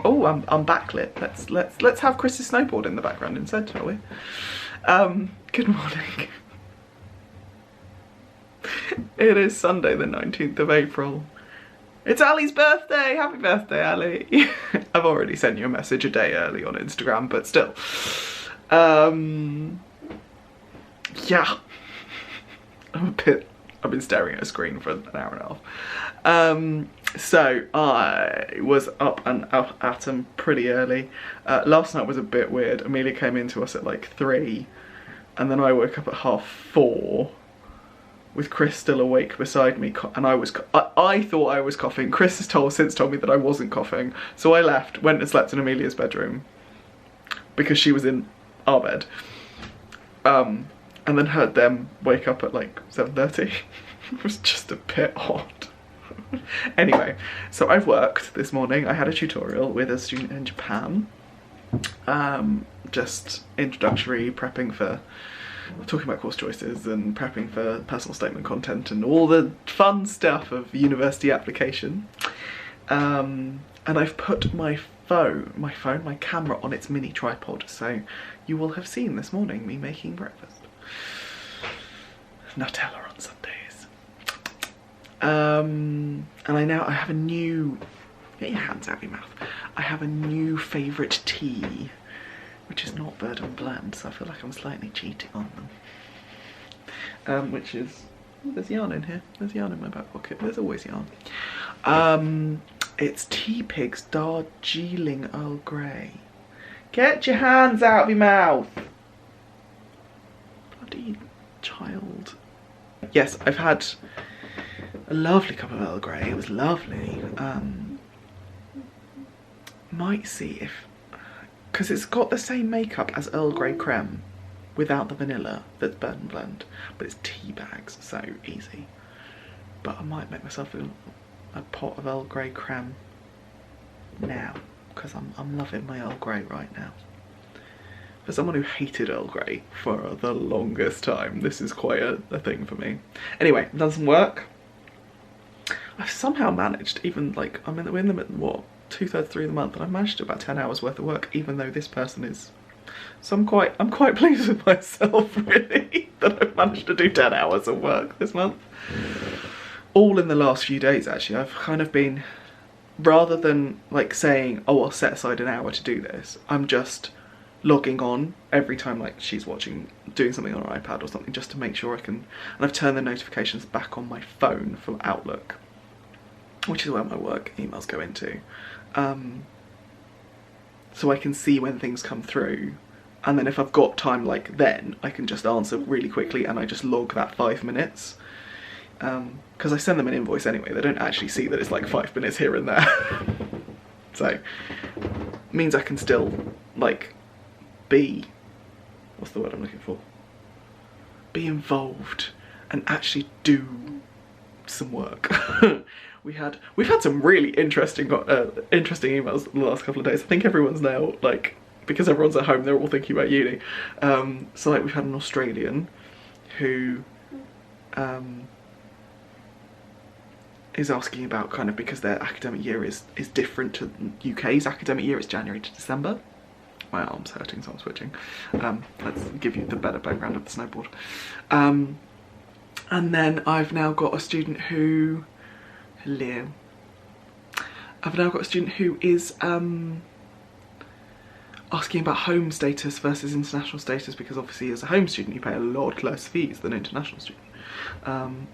Oh, I'm backlit. Let's have Chris's snowboard in the background instead, shall we? Good morning. It is Sunday the 19th of April. It's Ali's birthday! Happy birthday, Ali! I've already sent you a message a day early on Instagram, but still. Yeah. I've been staring at a screen for an hour and a half. So I was up and at 'em pretty early. Last night was a bit weird. Amelia came in to us at like 3, and then I woke up at 4:30 with Chris still awake beside me, and I thought I was coughing. Chris has since told me that I wasn't coughing, so I left, went and slept in Amelia's bedroom because she was in our bed, and then heard them wake up at like 7:30. It was just a bit odd. Anyway, so I've worked this morning. I had a tutorial with a student in Japan, just introductory, prepping for, talking about course choices and prepping for personal statement content and all the fun stuff of university application. And I've put my camera on its mini tripod, so you will have seen this morning me making breakfast. Nutella on Sundays. And I have a new, get your hands out of your mouth. I have a new favourite tea, which is not Bird and Blend, so I feel like I'm slightly cheating on them. Which is, oh, there's yarn in here. There's yarn in my back pocket. There's always yarn. It's Teapig's Darjeeling Earl Grey. Get your hands out of your mouth. Bloody child. Yes, I've had a lovely cup of Earl Grey. It was lovely. Might see if, because it's got the same makeup as Earl Grey creme without the vanilla that's Bird and Blend, but it's tea bags, so easy. But I might make myself a pot of Earl Grey creme now, because I'm loving my Earl Grey right now. For someone who hated Earl Grey for the longest time, this is quite a thing for me. Anyway, I've done some work. I've somehow managed, even like, we're in the what, 2/3 through the month, and I've managed to do about 10 hours worth of work, even though this person is, so I'm quite pleased with myself, really, that I've managed to do 10 hours of work this month. All in the last few days, actually. I've kind of been, rather than like saying, oh, I'll set aside an hour to do this, I'm just logging on every time like she's doing something on her iPad or something, just to make sure I can, and I've turned the notifications back on my phone from Outlook, which is where my work emails go into, so I can see when things come through, and then if I've got time like then, I can just answer really quickly, and I just log that 5 minutes, because I send them an invoice anyway. They don't actually see that it's like 5 minutes here and there. So means I can still like be, what's the word I'm looking for, be involved and actually do some work. We've had some really interesting emails the last couple of days. I think everyone's now, like, because everyone's at home, they're all thinking about uni. So like, we've had an Australian who is asking about kind of, because their academic year is different to UK's academic year. It's January to December. My arm's hurting, so I'm switching. Let's give you the better background of the snowboard. And then I've now got a student who, hello. I've now got a student who is asking about home status versus international status, because obviously as a home student you pay a lot less fees than an international student.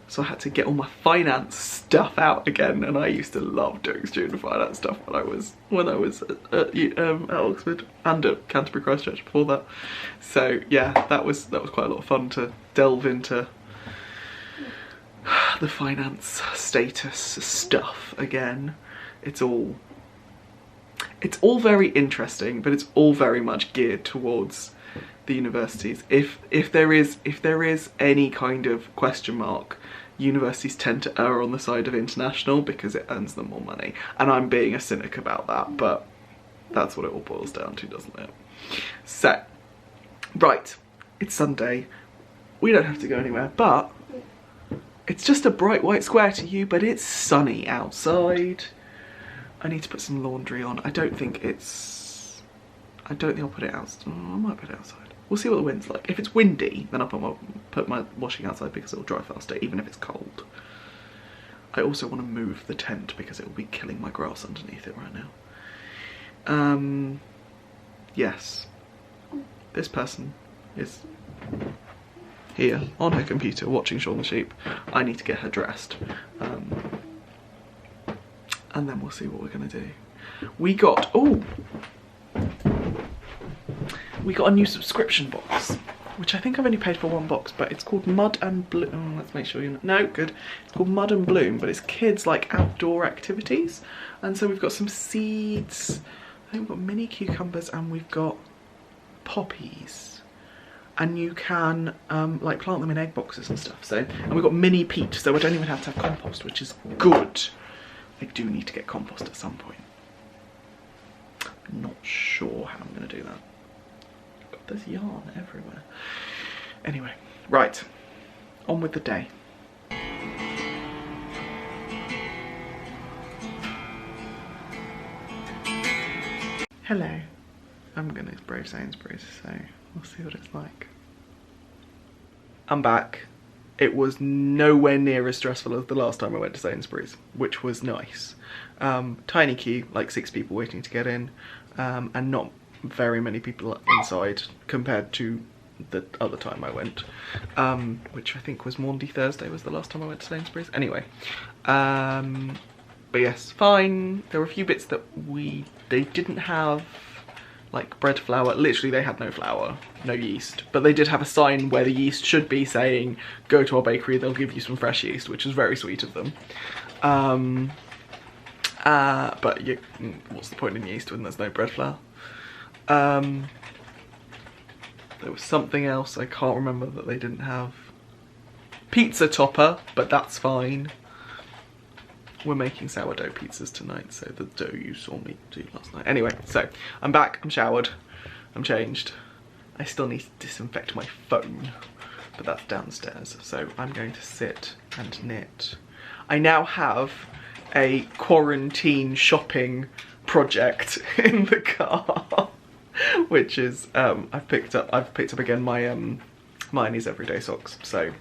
So I had to get all my finance stuff out again, and I used to love doing student finance stuff when I was at Oxford and at Canterbury Christ Church before that. So yeah, that was quite a lot of fun to delve into the finance status stuff again. It's all very interesting, but it's all very much geared towards the universities. If there is any kind of question mark, universities tend to err on the side of international because it earns them more money. And I'm being a cynic about that, but that's what it all boils down to, doesn't it? So, right, it's Sunday. We don't have to go anywhere, but it's just a bright white square to you, but it's sunny outside. I need to put some laundry on. I don't think I'll put it out. I might put it outside. We'll see what the wind's like. If it's windy, then I'll put my washing outside because it'll dry faster, even if it's cold. I also want to move the tent because it will be killing my grass underneath it right now. Yes. This person is here on her computer watching Shaun the Sheep. I need to get her dressed. And then we'll see what we're gonna do. We got a new subscription box, which I think I've only paid for one box, but it's called Mud and Bloom. Oh, let's make sure you know. No, good. It's called Mud and Bloom, but it's kids like outdoor activities. And so we've got some seeds. I think we've got mini cucumbers and we've got poppies. And you can like plant them in egg boxes and stuff. So, and we've got mini peat, so I don't even have to have compost, which is good. I do need to get compost at some point. I'm not sure how I'm going to do that. God, there's yarn everywhere. Anyway, right, on with the day. Hello. I'm going to brave Sainsbury's, so we'll see what it's like. I'm back. It was nowhere near as stressful as the last time I went to Sainsbury's, which was nice. Tiny queue, like 6 people waiting to get in, and not very many people inside compared to the other time I went, which I think was Maundy Thursday was the last time I went to Sainsbury's. Anyway, but yes, fine. There were a few bits that they didn't have, like bread flour. Literally they had no flour, no yeast, but they did have a sign where the yeast should be saying go to our bakery, they'll give you some fresh yeast, which was very sweet of them. But what's the point in yeast when there's no bread flour? There was something else I can't remember that they didn't have. Pizza topper, but that's fine. We're making sourdough pizzas tonight, so the dough you saw me do last night. Anyway, so I'm back, I'm showered, I'm changed. I still need to disinfect my phone, but that's downstairs. So I'm going to sit and knit. I now have a quarantine shopping project in the car, which is I've picked up again my Hermione's Everyday Socks. So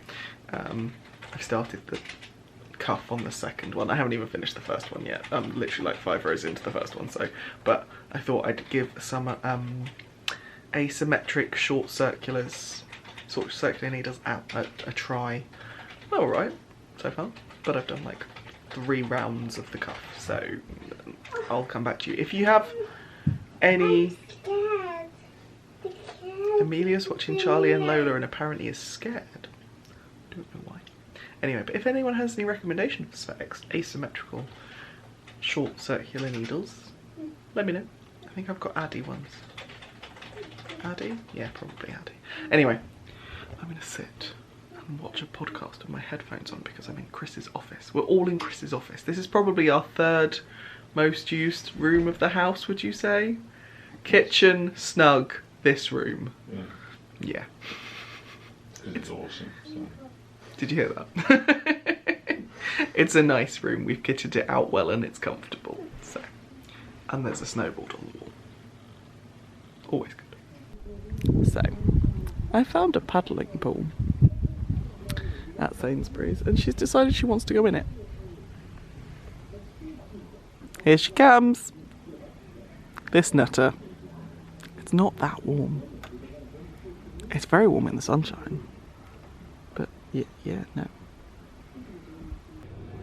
I've started the cuff on the second one. I haven't even finished the first one yet. I'm literally like 5 rows into the first one, so but I thought I'd give some asymmetric short circulars, sort of circular needles out a try. All right so far, but I've done like 3 rounds of the cuff, so I'll come back to you if you have any. Amelia's watching Charlie and Lola and apparently is scared. I don't know why. Anyway, but if anyone has any recommendations for asymmetrical short circular needles, let me know. I think I've got Addy ones. Addy? Yeah, probably Addy. Anyway, I'm gonna sit and watch a podcast with my headphones on because I'm in Chris's office. We're all in Chris's office. This is probably our 3rd most used room of the house, would you say? Kitchen, snug, this room. Yeah. It's awesome. So. Did you hear that? It's a nice room. We've kitted it out well and it's comfortable. So, and there's a snowboard on the wall. Always good. So, I found a paddling pool. at Sainsbury's, and she's decided she wants to go in it. Here she comes. This nutter. It's not that warm. It's very warm in the sunshine. But yeah, no.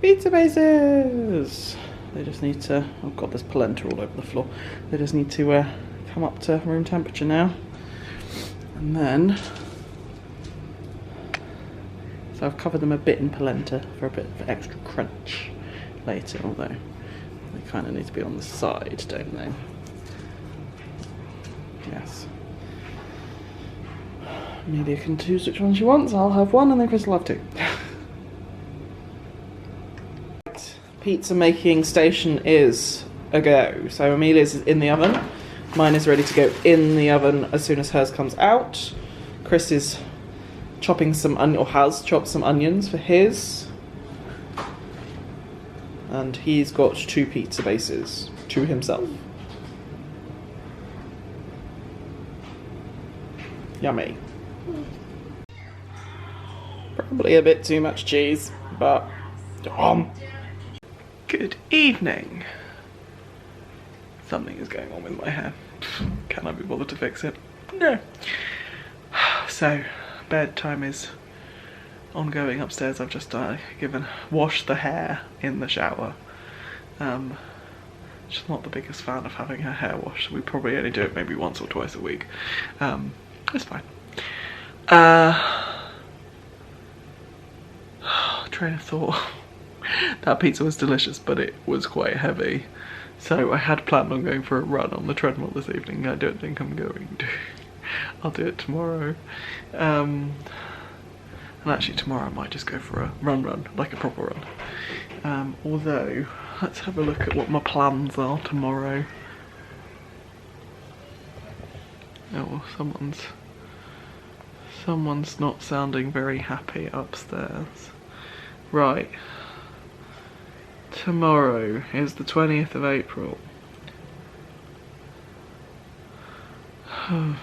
Pizza bases! They just need to, oh god, there's polenta all over the floor. They just need to come up to room temperature now. And then, so I've covered them a bit in polenta for a bit of extra crunch later, although they kind of need to be on the side, don't they? Yes. Amelia can choose which one she wants. I'll have one and then Chris will have two. Pizza making station is a go. So Amelia's is in the oven. Mine is ready to go in the oven as soon as hers comes out. Chris is chopping some or has chopped some onions for his. And he's got 2 pizza bases to himself. Yummy. Probably a bit too much cheese, but good evening. Something is going on with my hair. Can I be bothered to fix it? No. So, bedtime is ongoing upstairs. I've just washed the hair in the shower. She's not the biggest fan of having her hair washed. We probably only do it maybe once or twice a week. It's fine. Train of thought. That pizza was delicious, but it was quite heavy. So I had planned on going for a run on the treadmill this evening. I don't think I'm going to. I'll do it tomorrow. And actually tomorrow I might just go for a run, like a proper run. Although, let's have a look at what my plans are tomorrow. Oh, someone's not sounding very happy upstairs. Right. Tomorrow is the 20th of April. I'm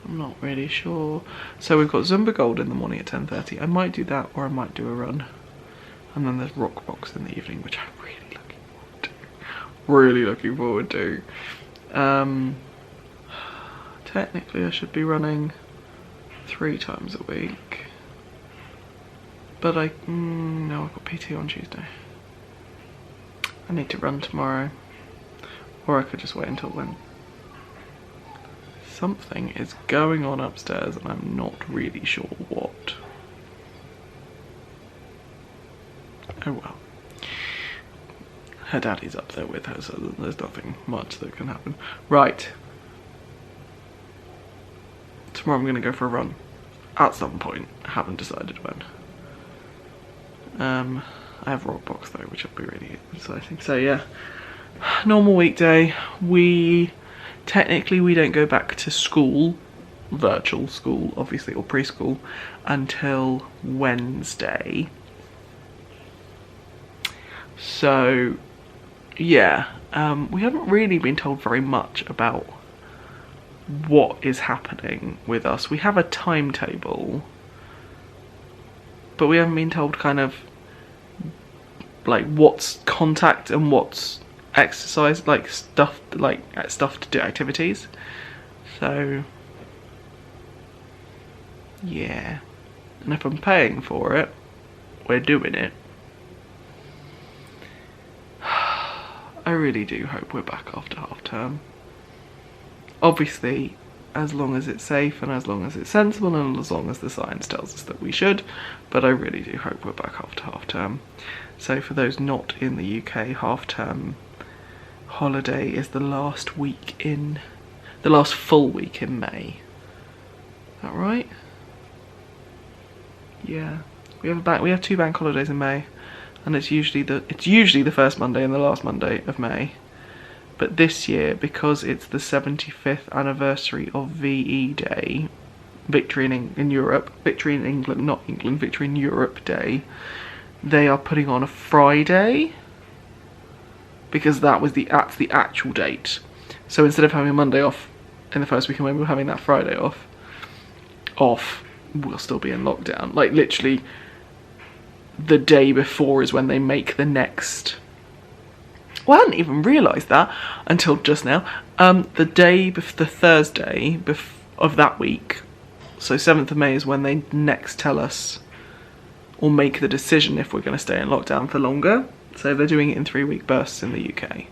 not really sure. So we've got Zumba Gold in the morning at 10:30. I might do that, or I might do a run. And then there's Rock Box in the evening, which I'm really looking forward to. Technically I should be running 3 times a week, but no, I've got PT on Tuesday. I need to run tomorrow, or I could just wait until then. Something is going on upstairs and I'm not really sure what. Oh well. Her daddy's up there with her, so there's nothing much that can happen. Right. Tomorrow I'm going to go for a run. At some point. I haven't decided when. I have Rock Box though, which will be really exciting. So yeah. Normal weekday. Technically we don't go back to school. Virtual school, obviously, or preschool, until Wednesday. So yeah, we haven't really been told very much about what is happening with us. We have a timetable, but we haven't been told kind of like what's contact and what's exercise, like stuff to do, activities. So yeah, and if I'm paying for it, we're doing it. I really do hope we're back after half term. Obviously, as long as it's safe and as long as it's sensible and as long as the science tells us that we should, but I really do hope we're back after half term. So for those not in the UK, half term holiday is the last full week in May. Is that right? Yeah. We have 2 bank holidays in May. And it's usually the first Monday and the last Monday of May. But this year, because it's the 75th anniversary of VE Day, Victory in Europe, Victory in England, not England, Victory in Europe Day, they are putting on a Friday, because that's the actual date. So instead of having a Monday off in the first week, and when we're having that Friday off, we'll still be in lockdown. Like literally the day before is when they make the next. Well, I hadn't even realised that until just now. The Thursday of that week, so 7th of May, is when they next tell us or make the decision if we're going to stay in lockdown for longer. So they're doing it in 3-week bursts in the UK.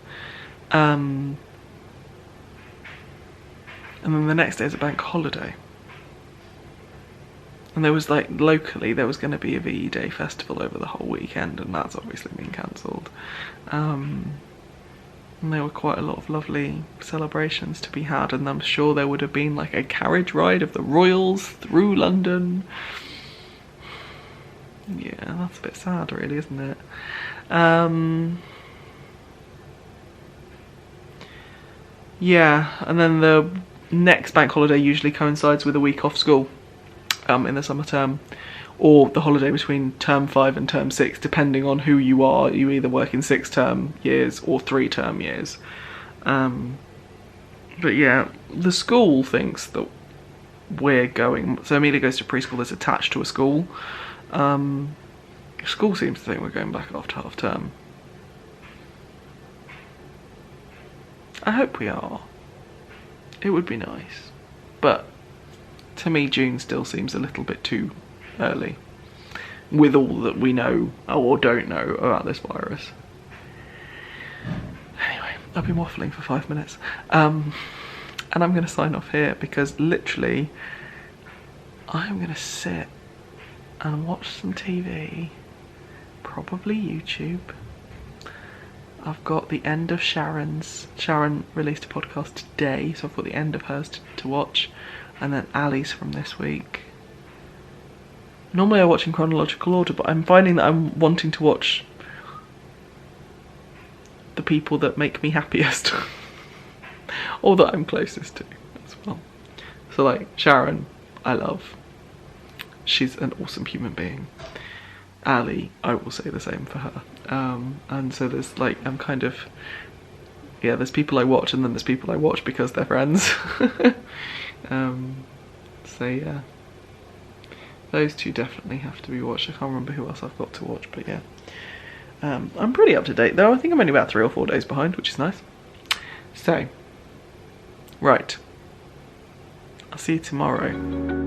And then the next day is a bank holiday. And there was like, locally, there was going to be a VE Day festival over the whole weekend, and that's obviously been cancelled. And there were quite a lot of lovely celebrations to be had, and I'm sure there would have been like a carriage ride of the royals through London. Yeah, that's a bit sad really, isn't it? Yeah, and then the next bank holiday usually coincides with a week off school in the summer term, or the holiday between term 5 and term 6, depending on who you are. You either work in 6-term years or 3-term years. But yeah, the school thinks that we're going, so Amelia goes to preschool that's attached to a school. School seems to think we're going back after half term. I hope we are. It would be nice, but to me June still seems a little bit too early with all that we know or don't know about this virus. Anyway, I've been waffling for 5 minutes, and I'm going to sign off here because literally I'm going to sit and watch some TV, probably YouTube. I've got the end of Sharon released a podcast today, so I've got the end of hers to watch, and then Ali's from this week. Normally I watch in chronological order, but I'm finding that I'm wanting to watch the people that make me happiest or that I'm closest to as well. So like Sharon, I love. She's an awesome human being. Ali, I will say the same for her. And so there's like, I'm kind of, yeah, there's people I watch and then there's people I watch because they're friends. So yeah, those two definitely have to be watched. I can't remember who else I've got to watch, but yeah. I'm pretty up to date though. I think I'm only about 3 or 4 days behind, which is nice. So, right. I'll see you tomorrow.